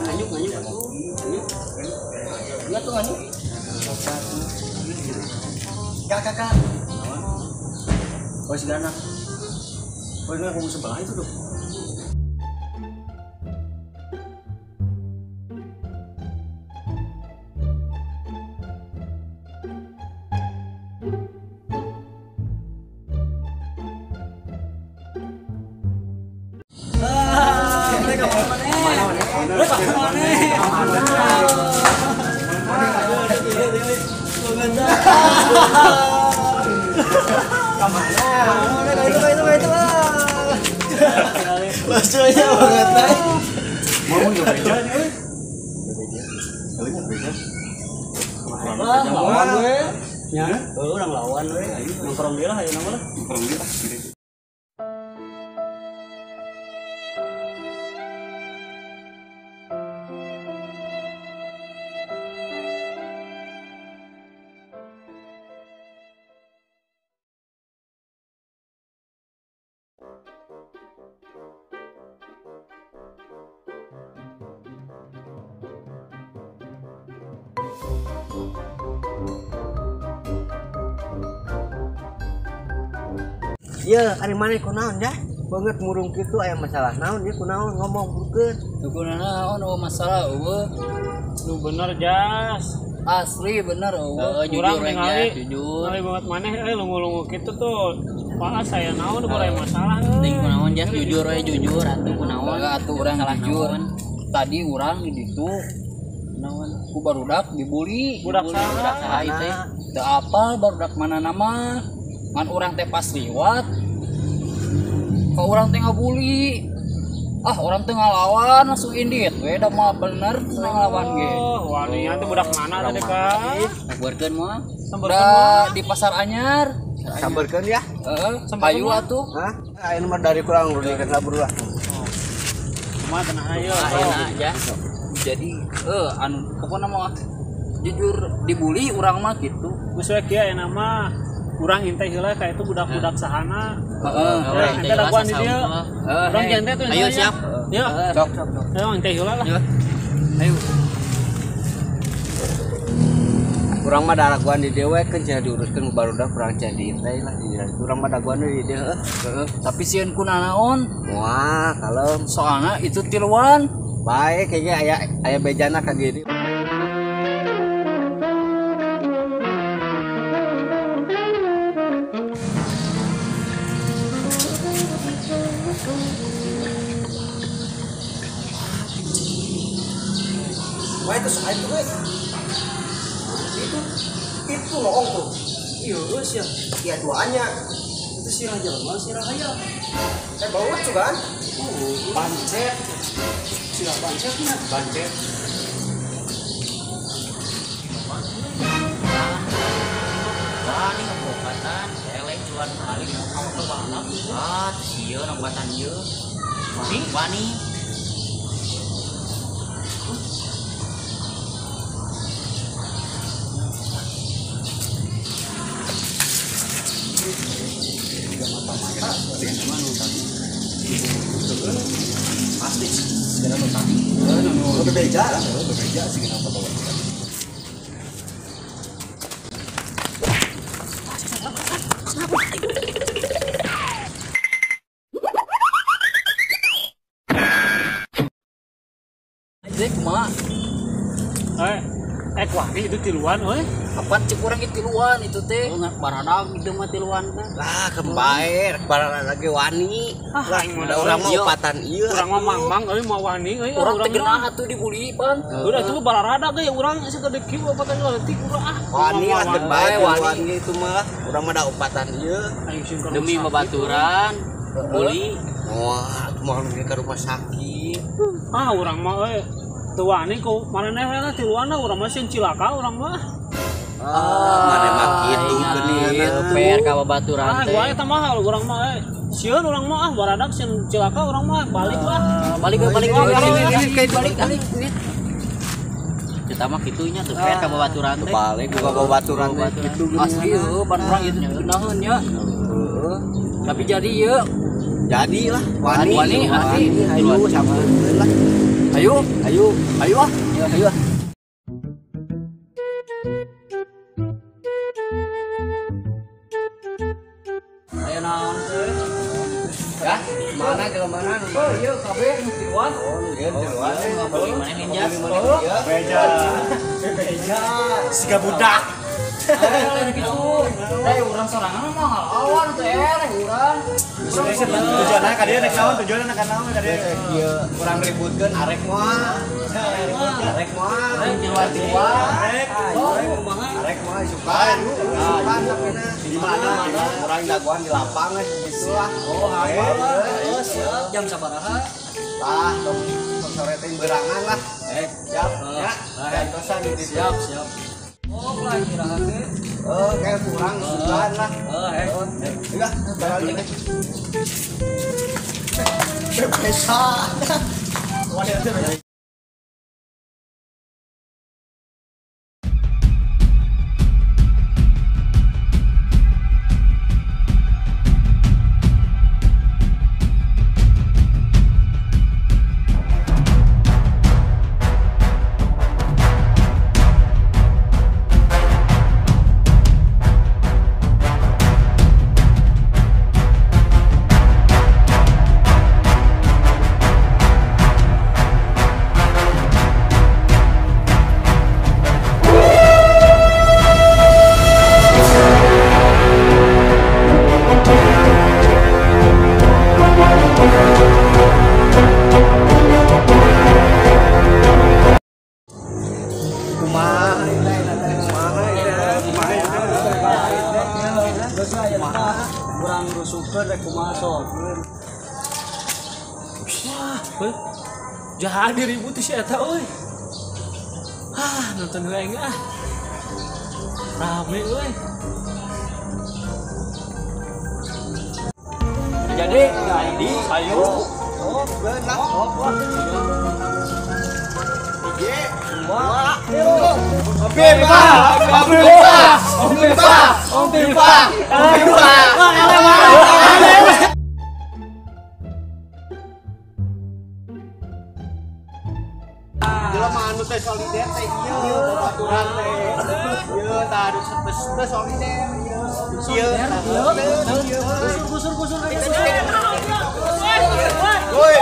Nganyuk. Lihat tuh nganyuk. Kakak. Oh si Ganak. Oh ini aku sebelah itu tuh. Lucunya banget nih. Mau nggak beja nih? Lawan gue. Ya, orang lawan gue. Nongkrong dia lah, ayo nongkrong. Nongkrong dia. Iya, hari mana kunaon dah? Banget murung gitu aya masalah naon ya kunaon ngomong bukeun. Kunaon naon masalah eueuh. Lu bener Jas. Asli bener eueuh. Jujur jujur. Banget maneh lungu-lungu kitu tuh. Pak saya naon udah masalah. Ting kunaon Jas jujur we jujur atuh kunaon. Atuh urang jujur. Tadi urang di ditu naon ku barudak dibully. Budak saha teh? Teu apal barudak mana nama. Ngan urang teh pas liwat kok urang teh ngabuli orang teh ngalawan langsung indit we da mah bener ngalawan ge. Wanian teh budak mana tadi Kak? Sabarkeun mah da di pasar anyar. Sabarkeun ya. Payu atuh. Hah? Aya nomor dari kurang urang labur lah. Cuma tenang aja. Ayeuna aja. Jadi anu pokona mah jujur dibully urang mah gitu. Geus we kieu aya nama urang hintay heula ka itu budak-budak sahana. Henteu daguan di dieu. Urang jante tuh. Ayo siap. Yuk. Cok. Ayo hintay heula lah. Ayo. Urang mah daraguan di dieu we keun cenah diuruskeun barudak urang cenah diintai lah di dieu. Urang mah daguan di dieu Tapi sieun kunaon? Wah, kalem. Soalna itu tiluan. Baik kayaknya aya bejana ka dieu. Wah itu soal itu weh. Itu loong tuh. Iya sih. Ya duanya. Itu si Raja mah si Rahaya. Bawa tuh kan? Pancet. Sila pancetnya. Bancet. Wah, ini ngobatan, eleng jual kali kamu ke mana? Iya, ngobatan ieu. Wani. Pasti. Sekarang tuh tadi. Berbeda sih kenapa bawa. Jadi kumaha? Wani itu tiluan euy. Kapan cek urang itu tiluan itu teh? Baradag itu mah tiluan teh. Lah kembae barang lagi wani. Lah Udah urang mah upatan ieu. Urang mah mamang euy mau wani euy. Urang teh geunah atuh dibuli pan. Udah itu bararadag euy urang sakedek kieu upatan leutik urang Wani lah kembae wani itu mah urang mah da upatan ieu. Demi babaturan buli. Wah, cuma ke rumah sakit. Urang mah euy teu wani ku maneh we tiluanna urang mah sieun cilaka urang mah. Maneh mah kitu geuning. PR ka babaturan teh. Gua eta mah urang mah sieun urang mah baradag sieun cilaka urang mah balik lah. Balik ini. Kita mah kitunya tuh PR ka babaturan teh. Balik ke babaturan teh kitu Asli ban urang ieu geunaheun nya. Tapi jadi ieu Jadi lah, wani, ayo sama lah. ayo Ayo ah. ayo ayo naon teh Ya, mana ke mana? oh iya kabeh nu tiluan Iya, tiluan. beli mana ninjas Beja. Siga budak. gitu urang sorangan mah ngalawan teh urang Tujuannya ka dieu nek naon? Tujuannya nek naon ka dieu? Ieu kurang ributkeun arek moal. Arek moal. tiluan Arek moal sukan. Sukan namanya. Di mana? Orang daguan di lapangan gitu lah. oh ayo siap jam sabaraha Tah, tong sore teh berangan lah. Siap. Ya. Gantosan di ditu. siap oh lagi raha teh Kayak kurang sukan lah. Enggak, balik. Beja. kurang rusukeun rek kumaha sok Wah, jahat diribut si eta euy. Nonton gue enggak rame euy. jadi ini ayo Jelema anu teh solider teh ieu babaturan teh. Ieu tah anu teh solider ieu. Ieu. Gusur. Woi,